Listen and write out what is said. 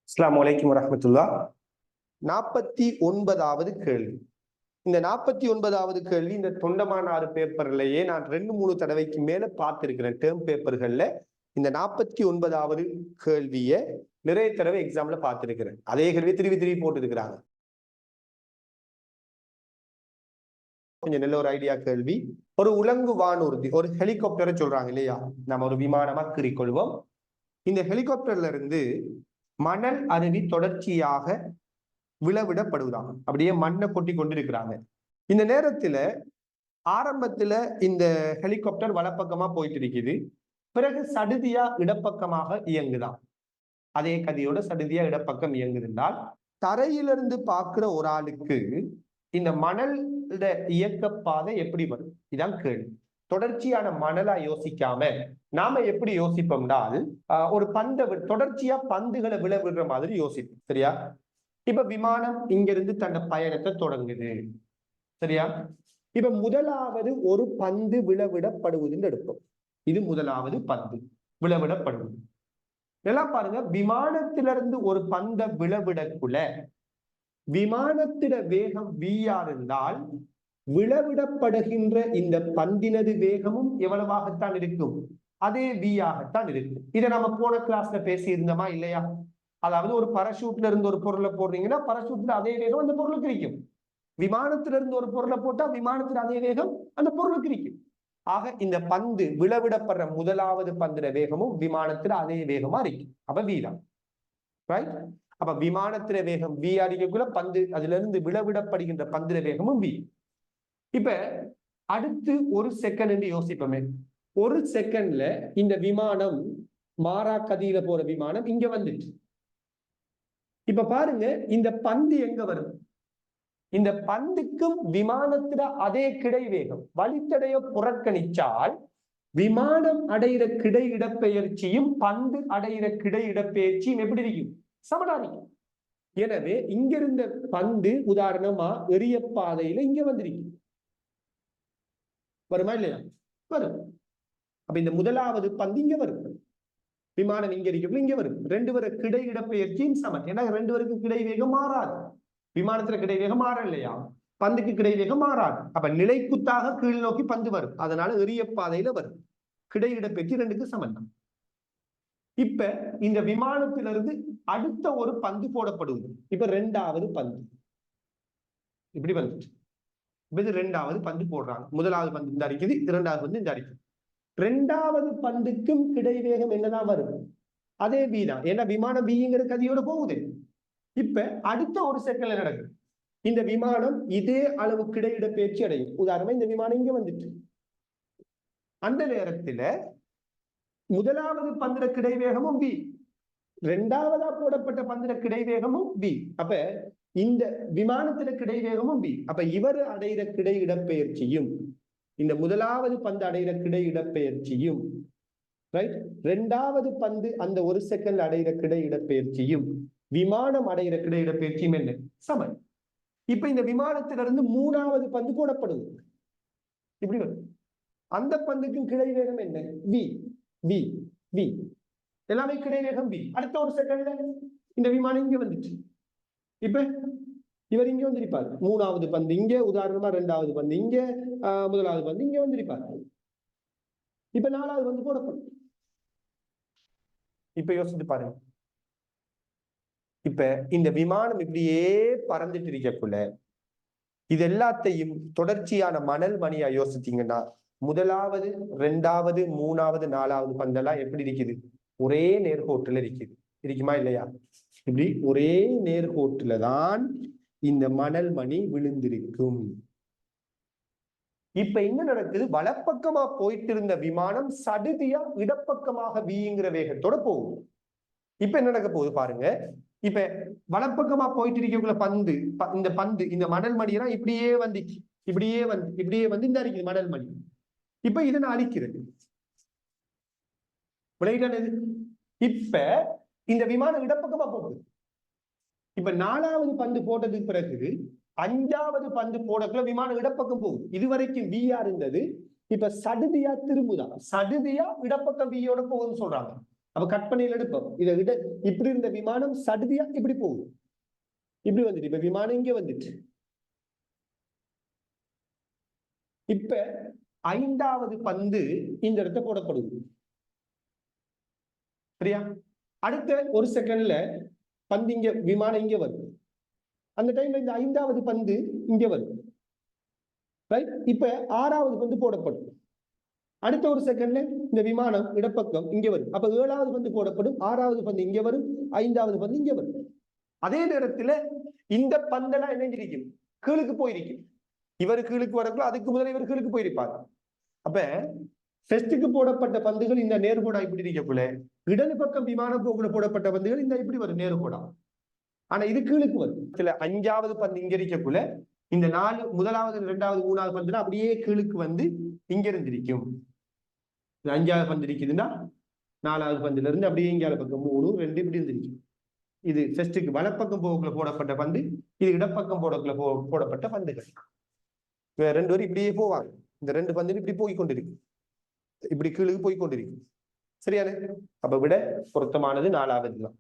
அஸ்ஸலாமு அலைக்கும் வரஹ்மத்துல்லாஹ். 49வது கேள்வி. இந்த 49வது கேள்வி இந்த தொண்டமானாறு பேப்பர்லயே நான் 2-3 தடவைக்கு மேல பார்த்திருக்கிறேன். டேர்ம் பேப்பர்கள்ல இந்த 49வது கேள்வியை நிறைய தடவை எக்ஸாம்ல பார்த்திருக்கிறேன். அதே கேள்வியை திருப்பி திருப்பி போட்டிருக்கிறாங்க. கொஞ்சம் நல்ல ஒரு ஐடியா கேள்வி. ஒரு உலங்கு வானூர்தி, ஒரு ஹெலிகாப்டரை சொல்றாங்க இல்லையா, நம்ம ஒரு விமானமா குறிக்கொள்வோம். இந்த ஹெலிகாப்டர்ல இருந்து மணல் அருவி தொடர்ச்சியாக விழவிடப்படுவதாம். அப்படியே மண்ணை கொட்டி கொண்டிருக்கிறாங்க. இந்த நேரத்துல ஆரம்பத்துல இந்த ஹெலிகாப்டர் வலப்பக்கமா போயிட்டு இருக்குது. பிறகு சடுதியா இடப்பக்கமாக இயங்குதான். அதே கதியோட சடுதியா இடப்பக்கம் இயங்குதுனால் தரையிலிருந்து பார்க்கிற ஒரு ஆளுக்கு இந்த மணல் இயக்க பாதை எப்படி வரும்? இதான் கேள்வி. தொடர்ச்சியான மணலா யோசிக்காம நாம எப்படி யோசிப்போம்னால், ஒரு பந்தை தொடர்ச்சியா பந்துகளை விழவிடுற மாதிரி யோசிப்போம். சரியா? இப்ப விமானம் இங்கிருந்து தன் பயணத்தை தொடங்குது. சரியா? இப்ப முதலாவது ஒரு பந்து விழவிடப்படுவதுன்னு எடுப்போம். இது முதலாவது பந்து விழவிடப்படுவது. நல்லா பாருங்க, விமானத்திலிருந்து ஒரு பந்தை விழவிடக்குள்ள விமானத்திட வேகம் v இருந்தால் விழவிடப்படுகின்ற இந்த பந்தினது வேகமும் எவ்வளவாகத்தான் இருக்கும்? அதே v ஆகத்தான் இருக்கும். இதை நம்ம போன கிளாஸ்ல பேசி இருந்தோமா இல்லையா? அதாவது ஒரு பரஷூட்ல இருந்து ஒரு பொருளை போடுறீங்கன்னா பரஷூட்ல அதே வேகம் அந்த பொருளுக்கு இருக்கும். விமானத்தில இருந்து ஒரு பொருளை போட்டா விமானத்துல அதே வேகம் அந்த பொருளுக்கு இருக்கும். ஆக இந்த பந்து விழவிடப்படுற முதலாவது பந்துட வேகமும் விமானத்துல அதே வேகமா இருக்கும். அப்ப வீதான் ரைட். அப்ப விமானத்தில வேகம் v அடிக்கக்குள்ள பந்து அதுல இருந்து விழவிடப்படுகின்ற பந்துட வேகமும் v. இப்ப அடுத்து ஒரு செகண்ட் என்று யோசிப்போமே. ஒரு செகண்ட்ல இந்த விமானம் மாறா கதியில போற விமானம் இங்க வந்துட்டு. இப்ப பாருங்க, இந்த பந்து எங்க வரும்? இந்த பந்துக்கும் விமானத்துல அதே கிடை வேகம். வழித்தடைய புறக்கணிச்சால் விமானம் அடைகிற கிடை இடப்பெயர்ச்சியும் பந்து அடைகிற கிடை இடப்பெயர்ச்சியும் எப்படி இருக்கும்? சமனா இருக்கும். எனவே இங்க இருந்த பந்து உதாரணமா எரிய பாதையில இங்க வந்திருக்கு. வருமா இல்லையா? வரும். அப்ப இந்த முதலாவது பந்து இங்க வரும். விமானம் இங்க இருக்கு, இங்க வரும். ரெண்டு பேர கிடை இடப்பெயர்ச்சியும் சமன். ஏன்னா ரெண்டு பேருக்கு கிடை வேகம் மாறாது. விமானத்துல கிடை வேகம் மாற இல்லையா? பந்துக்கு கிடை வேகம் மாறாது. அப்ப நிலைக்குத்தாக கீழ் நோக்கி பந்து வரும். அதனால எரிய பாதையில வரும். கிடை இடப்பெயர்ச்சி ரெண்டுக்கு சமன். இப்ப இந்த விமானத்திலிருந்து அடுத்த ஒரு பந்து போடப்படுவது. இப்ப ரெண்டாவது பந்து இப்படி வந்துச்சு. இது ரெண்டாவது பந்து போடுறாங்க. முதலாவது பந்து இந்த அடிக்குது, இரண்டாவது பந்து இந்த அடிக்குது. ரெண்டாவது பந்துக்கும் கிடைவேகம் என்னதான் வரும்? அதே v தான். ஏன்னா விமானம் v கதியோட போகுது. இப்ப அடுத்த ஒரு செகண்ட்ல நடக்குது. இந்த விமானம் இதே அளவு கிடையிட பேச்சு அடையும். உதாரணமா இந்த விமானம் இங்க வந்துட்டு, அந்த நேரத்துல முதலாவது பந்திர கிடைவேகமும் v, ரெண்டாவதா போடப்பட்ட பந்திர கிடைவேகமும் v. அப்ப இந்த விமானத்தில கிடைவேகமும் v. அப்ப இவர் அடைகிற கிடை இடப்பெயர்ச்சியும் இந்த முதலாவது பந்து அடைகிற கிடை இடப்பெயர்ச்சியும் ரைட், ரெண்டாவது பந்து அந்த ஒரு செகண்ட் அடைகிற கிடை இடப்பெயர்ச்சியும் விமானம் அடைகிற கிடை இடப்பெயர்ச்சியும் என்ன? சமன். இப்ப இந்த விமானத்திலிருந்து மூணாவது பந்து போடப்படுது. இப்படி வரும். அந்த பந்துக்கும் கிடை வேகம் என்ன? v v v. எல்லாமே கிடை வேகம் v. அடுத்த ஒரு செகண்ட்ல இந்த விமானம் இங்க வந்துச்சு. இப்ப இவர் இங்க வந்திருப்பார். மூணாவது பந்து இங்க, உதாரணமா ரெண்டாவது பந்து இங்க, முதலாவது பந்து இங்க வந்திருப்பார். இப்ப நாலாவது பந்து போடப்படும். இப்ப யோசித்து பாருங்க. இப்ப இந்த விமானம் இப்படியே பறந்துட்டு இருக்கக்குள்ள இது எல்லாத்தையும் தொடர்ச்சியான மணல் மணியா யோசிச்சீங்கன்னா முதலாவது, ரெண்டாவது, மூணாவது, நாலாவது பந்தெல்லாம் எப்படி இருக்குது? ஒரே நேர்கோட்டுல இருக்குது. இருக்குமா இல்லையா? இப்படி ஒரே நேர்கோட்டுல தான் இந்த மணல் மணி விழுந்திருக்கும். இப்ப என்ன நடக்குது? வலப்பக்கமா போயிட்டு இருந்த விமானம் சடுதியா இடப்பக்கமாக வீங்கிற வேகத்தோட போகும். இப்ப என்ன நடக்க போகுது பாருங்க. இப்ப வலப்பக்கமா போயிட்டு இருக்கக்குள்ள பந்து, இந்த பந்து இந்த மணல் மணியெல்லாம் இப்படியே வந்துச்சு, இப்படியே வந்து இந்த அடிக்குது மணல் மணி. இப்ப இதை நான் அழிக்கிறது விளையாடு. இப்ப இந்த விமானம் இடப்பக்கமா போகுது. இப்ப நாலாவது பந்து போட்டதுக்கு பிறகு அஞ்சாவது பந்து போடக்குள்ள விமானம் இடப்பக்கம் போகுது. இதுவரைக்கும் v இருந்தது. இப்ப சடுதியா திரும்புதான். சடுதியா இடப்பக்கம் v யோட போகுதுன்னு சொல்றாங்க. அப்ப கற்பனையில் எடுப்போம் இதை விட இப்படி இருந்த விமானம் சடுதியா இப்படி போகுது, இப்படி வந்துட்டு இப்ப விமானம் இங்க வந்துட்டு. இப்ப 5வது பந்து இந்த இடத்த போடப்படுது, சரியா? அடுத்த ஒரு செகண்ட்ல பந்து இங்க, விமானம் இங்க வருது. அந்த டைம்ல இந்த 5வது பந்து இங்க வருது, ரைட்? இப்ப 6வது பந்து போடப்படும். அடுத்த ஒரு செகண்ட்ல இந்த விமானம் இடப்பக்கம் இங்க வரும். அப்ப 7வது பந்து போடப்படும், 6வது பந்து இங்க வரும், 5வது பந்து இங்க வரும். அதே நேரத்துல இந்த பந்தெல்லாம் இணைஞ்சிருக்கும், கீழுக்கு போயிருக்கும். இவர் கீழுக்கு வரக்குள்ள அதுக்கு முதல்ல இவர் கீழுக்கு போயிருப்பார். அப்ப டெஸ்டுக்கு போடப்பட்ட பந்துகள் இந்த நேர்கோடா இப்படி இருக்கக்குள்ள, இடது பக்கம் விமான போக்குல போடப்பட்ட பந்துகள் இந்த இப்படி வரும் நேர்கோடா. ஆனா இது கீழுக்கு வரும். சில 5வது பந்து இங்க இருக்கக்குள்ள இந்த 4 முதலாவது 2வது 3வது பந்துல அப்படியே கீழுக்கு வந்து இங்க இருந்திருக்கும். 5வது பந்து இருக்குதுன்னா 4வது பந்துல இருந்து அப்படியே இங்கால பக்கம் 3 2 இப்படி இருந்திருக்கும். இது டெஸ்டுக்கு வலப்பக்கம் போக்குல போடப்பட்ட பந்து, இது இடப்பக்கம் போடக்குள்ள போடப்பட்ட பந்துகள். 2 பேரும் இப்படியே போவாங்க. இந்த 2 பந்து இப்படி போய் கொண்டிருக்கு, இப்படி கீழுக்கு போய் கொண்டிருக்கு, சரியான? அப்ப விட பொருத்தமானது 4வது தான்.